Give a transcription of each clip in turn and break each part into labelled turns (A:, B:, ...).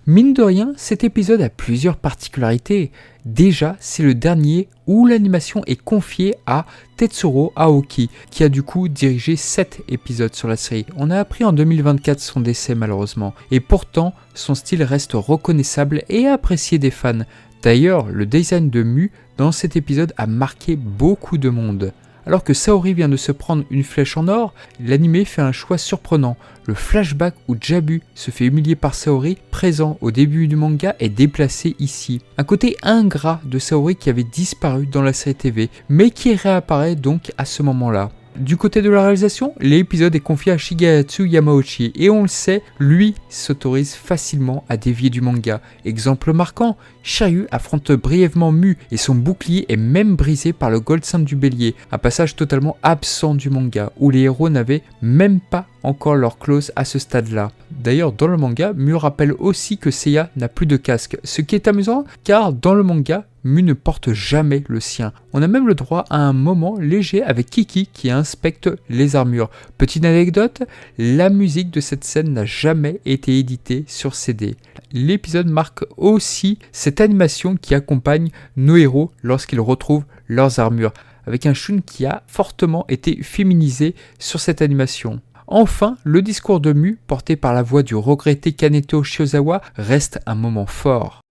A: Mine de rien, cet épisode a plusieurs particularités. Déjà, c'est le dernier où l'animation est confiée à Tetsuro Aoki, qui a du coup dirigé 7 épisodes sur la série. On a appris en 2024 son décès malheureusement, et pourtant son style reste reconnaissable et apprécié des fans. D'ailleurs, le design de Mu dans cet épisode a marqué beaucoup de monde. Alors que Saori vient de se prendre une flèche en or, l'anime fait un choix surprenant. Le flashback où Jabu se fait humilier par Saori, présent au début du manga, est déplacé ici. Un côté ingrat de Saori qui avait disparu dans la série TV, mais qui réapparaît donc à ce moment-là. Du côté de la réalisation, l'épisode est confié à Shigehatsu Yamauchi et on le sait, lui s'autorise facilement à dévier du manga. Exemple marquant, Shiryu affronte brièvement Mu et son bouclier est même brisé par le Gold Saint du Bélier, un passage totalement absent du manga où les héros n'avaient même pas encore leur clause à ce stade-là. D'ailleurs, dans le manga, Mu rappelle aussi que Seiya n'a plus de casque, ce qui est amusant car dans le manga, Mu ne porte jamais le sien. On a même le droit à un moment léger avec Kiki qui inspecte les armures. Petite anecdote, la musique de cette scène n'a jamais été éditée sur CD. L'épisode marque aussi cette animation qui accompagne nos héros lorsqu'ils retrouvent leurs armures, avec un Shun qui a fortement été féminisé sur cette animation. Enfin, le discours de Mu, porté par la voix du regretté Kaneto Shiozawa, reste un moment fort.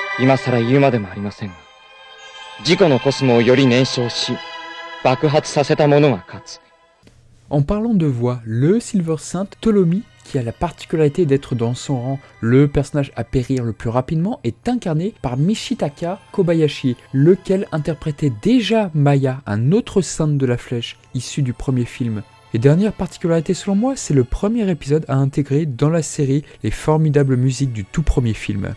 A: En parlant de voix, le Silver Saint Ptolemy, qui a la particularité d'être dans son rang le personnage à périr le plus rapidement, est incarné par Michitaka Kobayashi, lequel interprétait déjà Maya, un autre saint de la flèche, issu du premier film. Et dernière particularité selon moi, c'est le premier épisode à intégrer dans la série les formidables musiques du tout premier film.